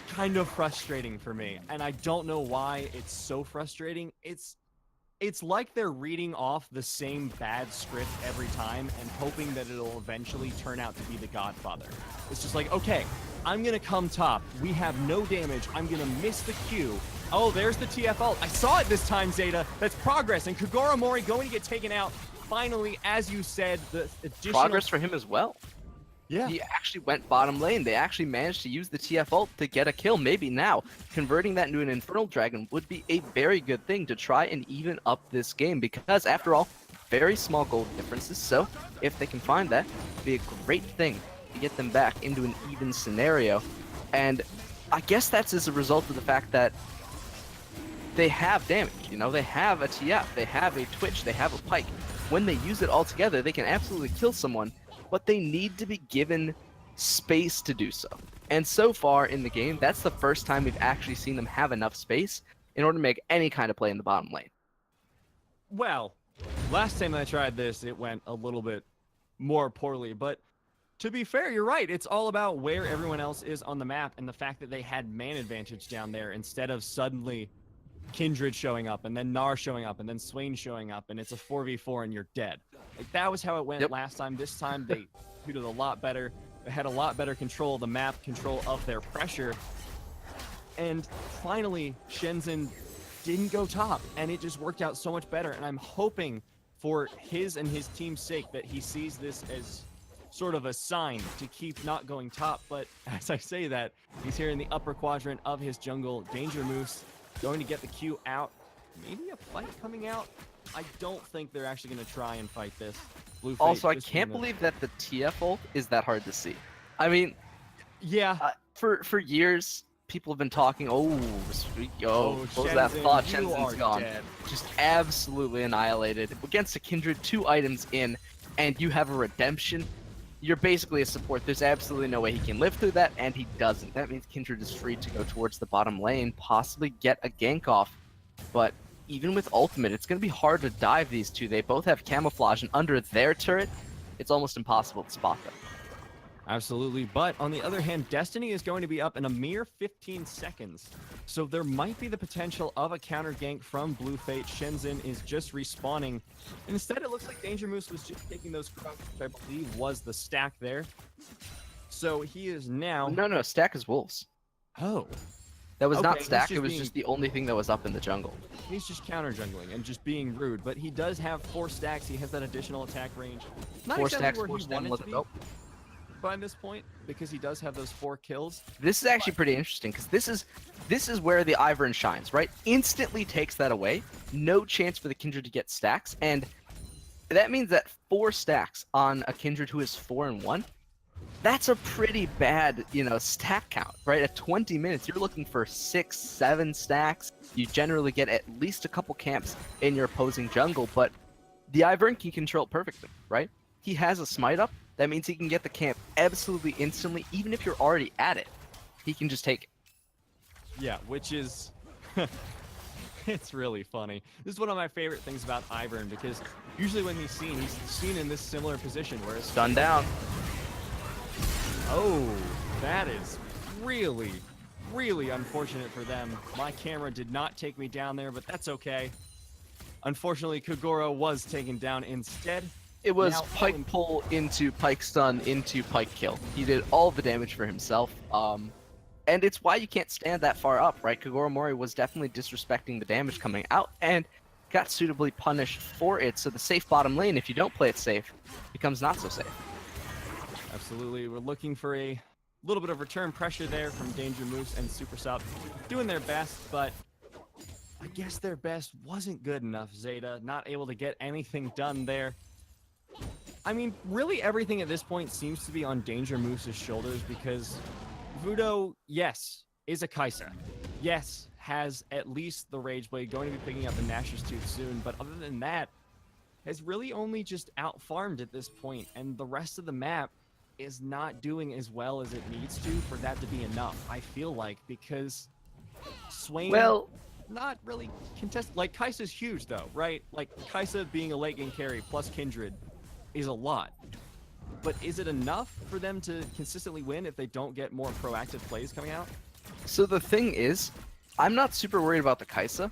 kind of frustrating for me. And I don't know why it's so frustrating. It's like they're reading off the same bad script every time and hoping that it'll eventually turn out to be the Godfather. It's just like, okay, I'm going to come top. We have no damage. I'm going to miss the Q. Oh, there's the TF ult. I saw it this time, Zeta. That's progress. And Kagura Mori going to get taken out. Finally, as you said, the additional... Progress for him as well. Yeah. He actually went bottom lane. They actually managed to use the TF ult to get a kill. Maybe now, converting that into an Infernal Dragon would be a very good thing to try and even up this game. Because, after all, very small gold differences. So, if they can find that, it'd be a great thing to get them back into an even scenario. And I guess that's as a result of the fact that they have damage. They have a TF, they have a Twitch, they have a Pyke. When they use it all together, they can absolutely kill someone. But they need to be given space to do so. And so far in the game, that's the first time we've actually seen them have enough space in order to make any kind of play in the bottom lane. Well, last time I tried this, it went a little bit more poorly, but to be fair, you're right. It's all about where everyone else is on the map and the fact that they had man advantage down there instead of suddenly Kindred showing up and then Gnar showing up and then Swain showing up and it's a 4v4 and you're dead. Like, that was how it went last time. This time they did it a lot better. They had a lot better control of the map, control of their pressure. And finally, Shenzhen didn't go top and it just worked out so much better. And I'm hoping for his and his team's sake that he sees this as sort of a sign to keep not going top. But as I say that, he's here in the upper quadrant of his jungle. Danger Moose going to get the Q out. Maybe a fight coming out. I don't think they're actually going to try and fight this. Blue Fate Also, I can't believe that the TF ult is that hard to see. I mean, yeah, for years, people have been talking, what was that thought? Shenzen's gone. Dead. Just absolutely annihilated. Against a Kindred, 2 items in, and you have a redemption. You're basically a support. There's absolutely no way he can live through that, and he doesn't. That means Kindred is free to go towards the bottom lane, possibly get a gank off. But even with ultimate, it's going to be hard to dive these two. They both have camouflage, and under their turret, it's almost impossible to spot them. Absolutely, but on the other hand, Destiny is going to be up in a mere 15 seconds. So there might be the potential of a counter gank from Blue Fate. Shenzhen is just respawning. And instead, it looks like Danger Moose was just taking those crops, which I believe was the stack there. So he is now... No, stack is wolves. Oh. That was not Okay, stack, it was just the only thing that was up in the jungle. He's just counter jungling and just being rude, but he does have 4 stacks. He has that additional attack range. Not 4 exactly stacks, where 4 he stem, wanted to be nope. by this point, because he does have those 4 kills. This is actually pretty interesting, because this is where the Ivern shines, right? Instantly takes that away. No chance for the Kindred to get stacks, and that means that 4 stacks on a Kindred who is 4-1, that's a pretty bad, stack count, right? At 20 minutes, you're looking for 6, 7 stacks. You generally get at least a couple camps in your opposing jungle, but the Ivern can control it perfectly, right? He has a smite up. That means he can get the camp absolutely instantly, even if you're already at it. He can just take it. Yeah, which is... it's really funny. This is one of my favorite things about Ivern, because usually when he's seen in this similar position where it's... Stun down. Oh, that is really, really unfortunate for them. My camera did not take me down there, but that's okay. Unfortunately, Kogoro was taken down instead. It was Pike pull into Pike stun into Pike kill. He did all the damage for himself. And it's why you can't stand that far up, right? Kogoro Mori was definitely disrespecting the damage coming out and got suitably punished for it. So the safe bottom lane, if you don't play it safe, becomes not so safe. Absolutely. We're looking for a little bit of return pressure there from Danger Moose and Super Sub. Doing their best, but I guess their best wasn't good enough. Zeta not able to get anything done there. I mean, really everything at this point seems to be on Danger Moose's shoulders, because Voodoo, yes, is a Kaisa. Yes, has at least the Rage Blade, going to be picking up the Nashor's Tooth soon, but other than that, has really only just out-farmed at this point, and the rest of the map is not doing as well as it needs to for that to be enough, I feel like, because Swain... Well, not really contested. Like, Kai'Sa's huge, though, right? Like, Kaisa being a late game carry plus Kindred is a lot. But is it enough for them to consistently win if they don't get more proactive plays coming out? So the thing is, I'm not super worried about the Kaisa.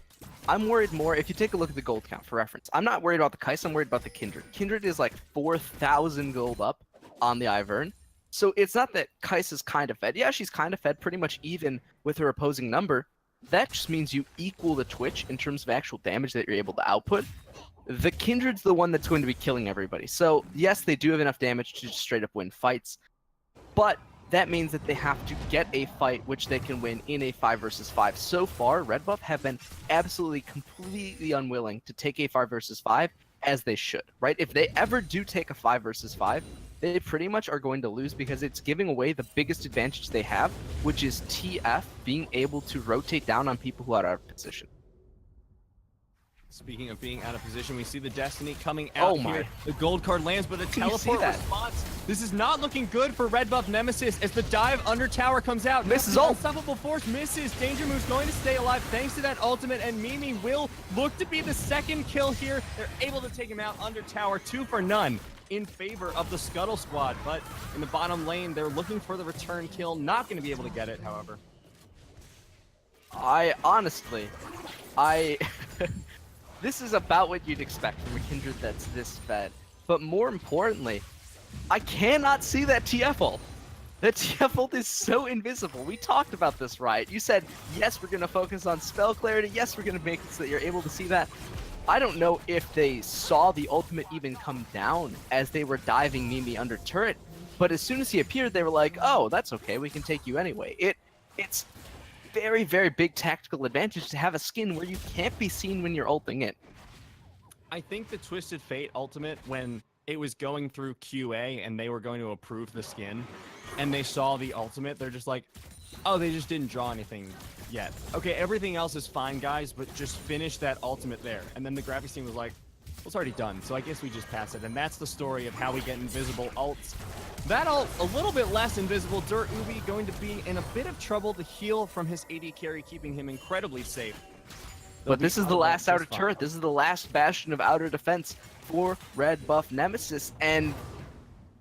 I'm worried more, if you take a look at the gold count for reference, I'm not worried about the Kaisa, I'm worried about the Kindred. Kindred is like 4,000 gold up on the Ivern. So it's not that Kaisa's kind of fed. Yeah, she's kind of fed, pretty much even with her opposing number. That just means you equal the Twitch in terms of actual damage that you're able to output. The Kindred's the one that's going to be killing everybody. So yes, they do have enough damage to just straight up win fights, but that means that they have to get a fight which they can win in a 5 versus 5. So far, RedBuff have been absolutely completely unwilling to take a 5 versus 5, as they should, right? If they ever do take a 5 versus 5, they pretty much are going to lose, because it's giving away the biggest advantage they have, which is TF being able to rotate down on people who are out of position. Speaking of being out of position, we see the Destiny coming out here. The gold card lands, but a teleport response. This is not looking good for RedBuffNemesis as the dive under tower comes out. Misses ult. Unstoppable Force misses. Danger Move's going to stay alive thanks to that ultimate, and Mimi will look to be the second kill here. They're able to take him out under tower, 2 for none in favor of the Scuttle squad. But in the bottom lane, they're looking for the return kill. Not going to be able to get it, however. This is about what you'd expect from a Kindred that's this fed. But more importantly, I cannot see that TF ult. That TF ult is so invisible. We talked about this, right? You said, yes, we're going to focus on spell clarity. Yes, we're going to make it so that you're able to see that. I don't know if they saw the ultimate even come down as they were diving Mimi under turret. But as soon as he appeared, they were like, oh, that's okay. We can take you anyway. It's very, very big tactical advantage to have a skin where you can't be seen when you're ulting it. I think the Twisted Fate ultimate, when it was going through QA and they were going to approve the skin, and they saw the ultimate, they're just like, oh, they just didn't draw anything yet. Okay, everything else is fine, guys, but just finish that ultimate there. And then the graphics team was like, well, it's already done, so I guess we just pass it. And that's the story of how we get invisible ults. That ult, a little bit less invisible. Dirt Ubi going to be in a bit of trouble to heal from his AD carry, keeping him incredibly safe. But this is the last outer turret. This is the last bastion of outer defense for RedBuffNemesis. And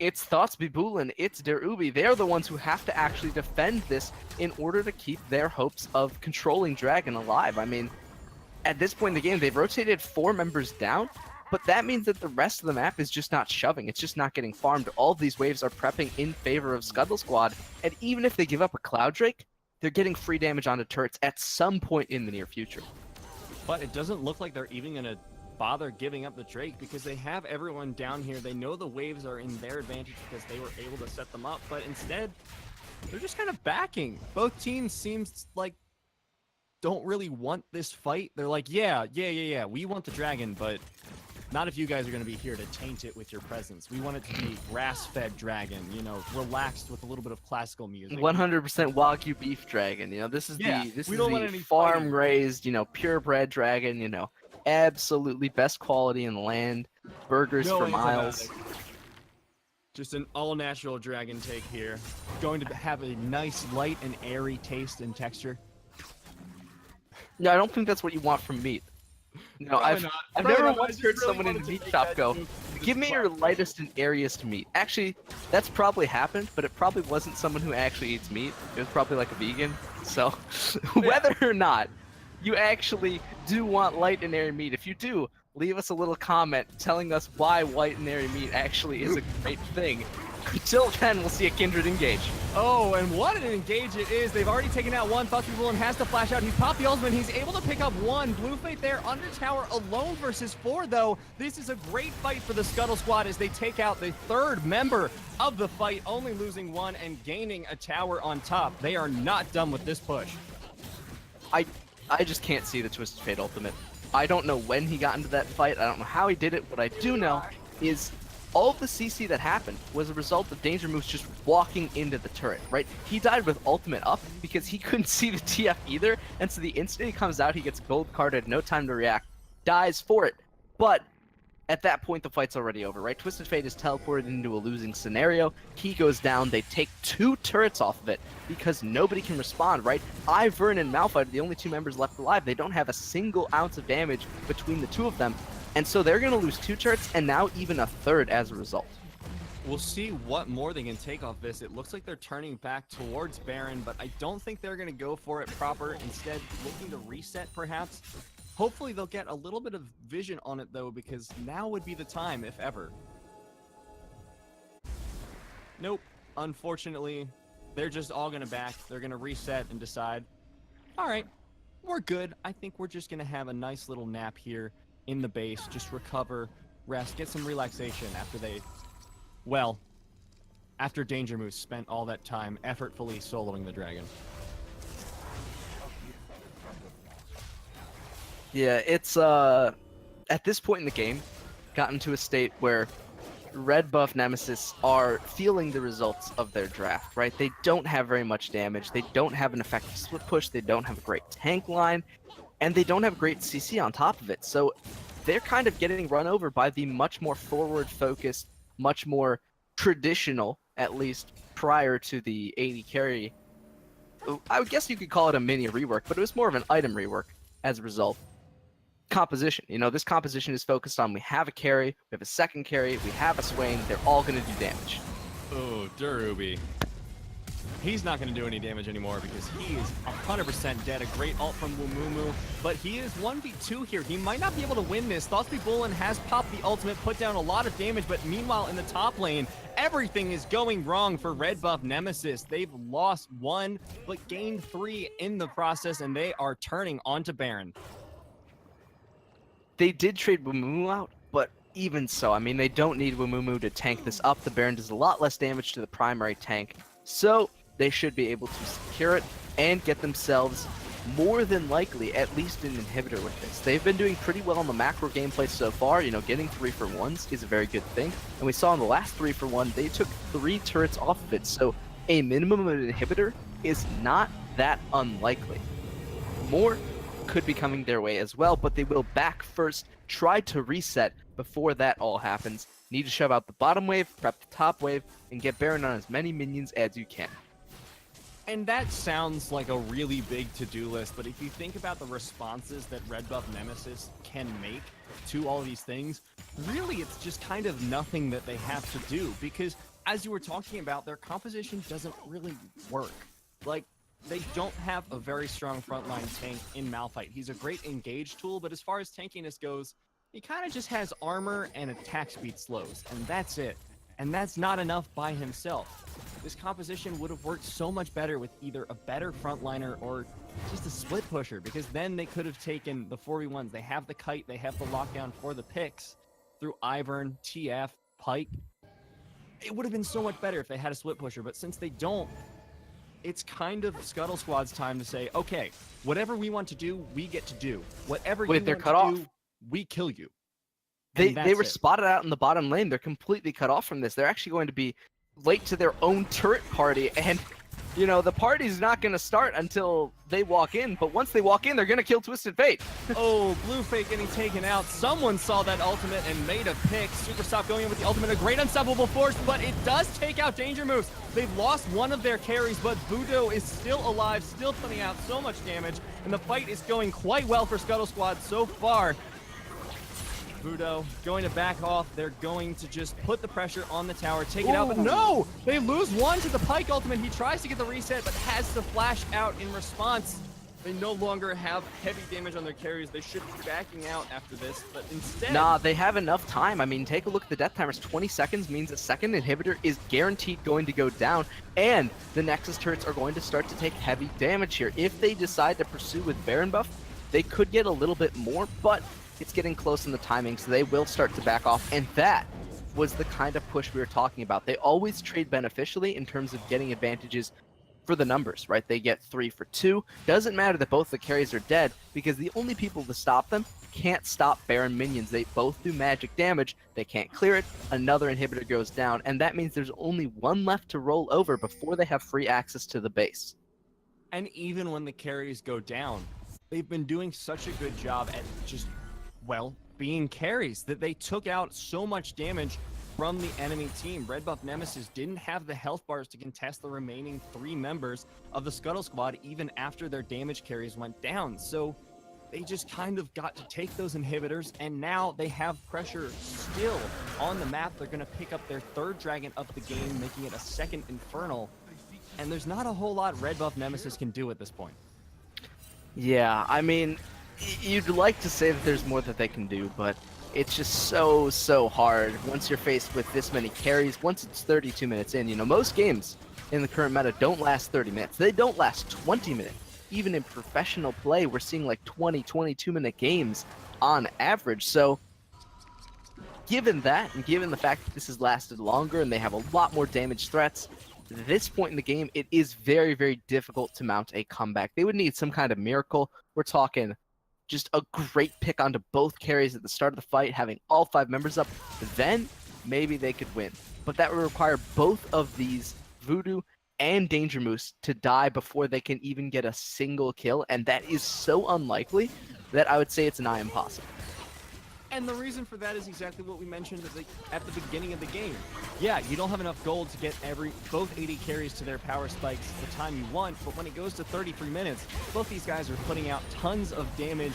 it's Thoughts bo1, it's Der Ubi. They're the ones who have to actually defend this in order to keep their hopes of controlling Dragon alive. I mean, at this point in the game, they've rotated 4 members down. But that means that the rest of the map is just not shoving. It's just not getting farmed. All of these waves are prepping in favor of Scuttle Squad. And even if they give up a Cloud Drake, they're getting free damage onto turrets at some point in the near future. But it doesn't look like they're even going to bother giving up the Drake because they have everyone down here. They know the waves are in their advantage because they were able to set them up. But instead, they're just kind of backing. Both teams seems like don't really want this fight. They're like, yeah, we want the dragon, but not if you guys are going to be here to taint it with your presence. We want it to be grass-fed dragon, you know, relaxed with a little bit of classical music. 100% Wagyu beef dragon, you know, this is the farm-raised, you know, purebred dragon, you know, absolutely best quality in the land, burgers for miles. Just an all-natural dragon take here. Going to have a nice, light and airy taste and texture. No, I don't think that's what you want from meat. No, I've never once heard someone in a meat shop go, give me your lightest and airiest meat. Actually, that's probably happened, but it probably wasn't someone who actually eats meat. It was probably like a vegan. So, whether or not you actually do want light and airy meat, if you do, leave us a little comment telling us why white and airy meat actually is a great thing. Until then, we'll see a Kindred engage. Oh, and what an engage it is. They've already taken out one. Thoughts bo1 has to flash out. He's popped the ultimate. He's able to pick up one. Blue Fate there under tower alone versus 4, though. This is a great fight for the Scuttle squad as they take out the 3rd member of the fight, only losing 1 and gaining a tower on top. They are not done with this push. I just can't see the Twisted Fate ultimate. I don't know when he got into that fight. I don't know how he did it. What I do know is all of the CC that happened was a result of Danger Moose just walking into the turret, right? He died with ultimate up because he couldn't see the TF either, and so the instant he comes out, he gets gold carded, no time to react, dies for it. But at that point, the fight's already over, right? Twisted Fate is teleported into a losing scenario. He goes down. They take 2 turrets off of it because nobody can respond, right? Ivern and Malphite are the only 2 members left alive. They don't have a single ounce of damage between the 2 of them. And so they're going to lose 2 turrets and now even a 3rd as a result. We'll see what more they can take off this. It looks like they're turning back towards Baron, but I don't think they're going to go for it proper. Instead, looking to reset perhaps. Hopefully they'll get a little bit of vision on it though, because now would be the time, if ever. Nope. Unfortunately, they're just all going to back. They're going to reset and decide, all right, we're good. I think we're just going to have a nice little nap here in the base, just recover, rest, get some relaxation after Danger Moose spent all that time effortfully soloing the dragon. Yeah, it's at this point in the game, gotten to a state where RedBuffNemesis are feeling the results of their draft, right? They don't have very much damage, they don't have an effective split push, they don't have a great tank line. and they don't have great CC on top of it. So they're kind of getting run over by the much more forward-focused, much more traditional, at least prior to the 80 carry. I would guess you could call it a mini rework, but it was more of an item rework as a result. Composition. You know, this composition is focused on we have a carry, we have a second carry, we have a Swain, they're all going to do damage. Oh, Darubi. He's not going to do any damage anymore because he is 100% dead. A great ult from Wumumu, but he is 1v2 here. He might not be able to win this. bo1 has popped the ultimate, put down a lot of damage, but meanwhile in the top lane, everything is going wrong for RedBuffNemesis. They've lost 1, but gained 3 in the process, and they are turning onto Baron. They did trade Wumumu out, but even so, I mean, they don't need Wumumu to tank this up. The Baron does a lot less damage to the primary tank, so they should be able to secure it and get themselves more than likely at least an inhibitor with this. They've been doing pretty well in the macro gameplay so far. You know, getting 3-for-1s is a very good thing. And we saw in the last 3-for-1, they took 3 turrets off of it. So a minimum of an inhibitor is not that unlikely. More could be coming their way as well, but they will back first, try to reset before that all happens. Need to shove out the bottom wave, prep the top wave, and get Baron on as many minions as you can. And that sounds like a really big to-do list, but if you think about the responses that RedBuffNemesis can make to all of these things, really it's just kind of nothing that they have to do, because as you were talking about, their composition doesn't really work. Like, they don't have a very strong frontline tank in Malphite. He's a great engage tool, but as far as tankiness goes, he kind of just has armor and attack speed slows, and that's it. And that's not enough by himself. This composition would have worked so much better with either a better frontliner or just a split pusher, because then they could have taken the 4v1s. They have the kite, they have the lockdown for the picks through Ivern, TF, Pike. It would have been so much better if they had a split pusher, but since they don't, it's kind of Scuttle Squad's time to say, okay, whatever we want to do, we get to do. Whatever you want to do, we kill you. They were spotted out in the bottom lane. They're completely cut off from this. They're actually going to be late to their own turret party, and you know, the party's not going to start until they walk in, but once they walk in, they're going to kill Twisted Fate. Oh, Blue Fate getting taken out. Someone saw that ultimate and made a pick. Super Stop going in with the ultimate, a great unstoppable force, but it does take out Danger Moves. They've lost one of their carries, but Budo is still alive, still putting out so much damage, and the fight is going quite well for Scuttle Squad so far. Budo going to back off. They're going to just put the pressure on the tower, take it out, but no! They lose one to the Pike ultimate. He tries to get the reset, but has to flash out in response. They no longer have heavy damage on their carries. They should be backing out after this, but instead... Nah, they have enough time. I mean, take a look at the death timers. 20 seconds means a second inhibitor is guaranteed going to go down, and the Nexus turrets are going to start to take heavy damage here. If they decide to pursue with Baron buff, they could get a little bit more, but it's getting close in the timing, so they will start to back off, and that was the kind of push we were talking about. They always trade beneficially in terms of getting advantages for the numbers, right? They get 3 for 2. Doesn't matter that both the carries are dead, because the only people to stop them can't stop Baron minions. They both do magic damage, they can't clear it, another inhibitor goes down, and that means there's only one left to roll over before they have free access to the base. And even when the carries go down, they've been doing such a good job at just, well, being carries, that they took out so much damage from the enemy team. RedBuffNemesis didn't have the health bars to contest the remaining 3 members of the Scuttle Squad even after their damage carries went down. So they just kind of got to take those inhibitors, and now they have pressure still on the map. They're going to pick up their 3rd dragon of the game, making it a 2nd Infernal. And there's not a whole lot RedBuffNemesis can do at this point. Yeah, I mean, you'd like to say that there's more that they can do, but it's just so hard once you're faced with this many carries. Once it's 32 minutes in, you know, most games in the current meta don't last 30 minutes. They don't last 20 minutes. Even in professional play, we're seeing like 22-minute games on average. So given that, and given the fact that this has lasted longer and they have a lot more damage threats, at this point in the game, it is very difficult to mount a comeback. They would need some kind of miracle. We're talking just a great pick onto both carries at the start of the fight, having all 5 members up, then maybe they could win. But that would require both of these, Voodoo and Danger Moose, to die before they can even get a single kill, and that is so unlikely that I would say it's nigh impossible. And the reason for that is exactly what we mentioned at the beginning of the game. Yeah, you don't have enough gold to get both AD carries to their power spikes the time you want, but when it goes to 33 minutes, both these guys are putting out tons of damage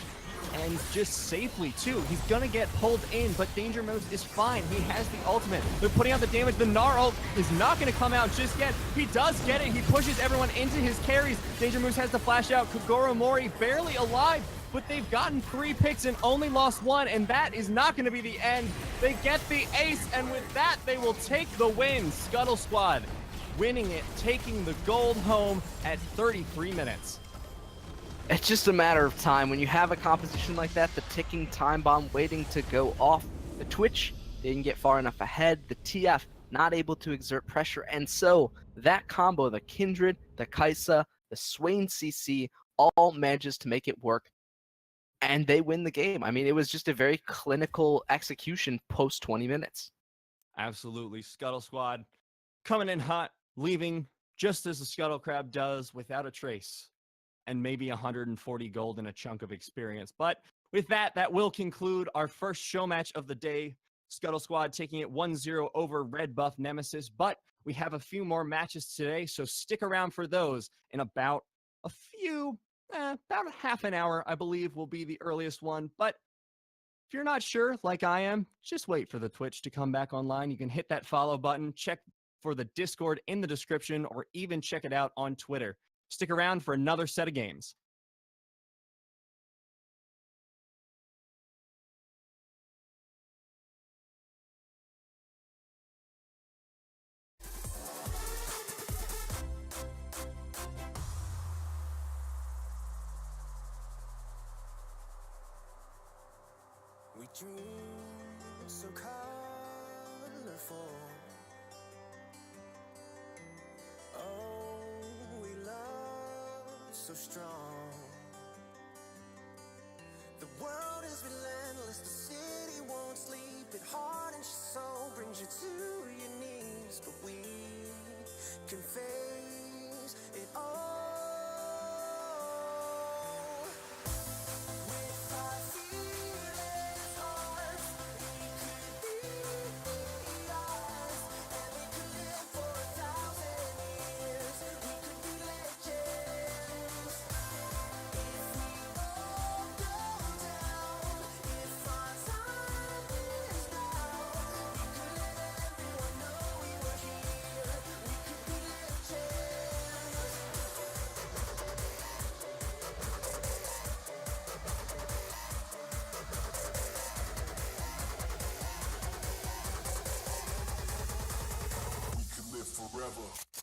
and just safely too. He's gonna get pulled in, but Danger Moose is fine. He has the ultimate. They're putting out the damage. The Gnar ult is not gonna come out just yet. He does get it. He pushes everyone into his carries. Danger Moose has to flash out. Kogoro Mori barely alive, but they've gotten 3 picks and only lost 1, and that is not going to be the end. They get the ace, and with that, they will take the win. Scuttle Squad winning it, taking the gold home at 33 minutes. It's just a matter of time. When you have a composition like that, the ticking time bomb waiting to go off, the Twitch didn't get far enough ahead, the TF not able to exert pressure, and so that combo, the Kindred, the Kaisa, the Swain CC, all manages to make it work. And they win the game. I mean, it was just a very clinical execution post 20 minutes. Absolutely. Scuttle Squad coming in hot, leaving just as the Scuttle Crab does, without a trace, and maybe 140 gold and a chunk of experience. But with that, that will conclude our first show match of the day. Scuttle Squad taking it 1-0 over RedBuffNemesis. But we have a few more matches today, so stick around for those in about half an hour, I believe, will be the earliest one. But if you're not sure, like I am, just wait for the Twitch to come back online. You can hit that follow button, check for the Discord in the description, or even check it out on Twitter. Stick around for another set of games. We dream so colorful. Oh, we love so strong. The world is relentless, the city won't sleep. It hardens your soul, brings you to your knees. But we can face it all. Forever.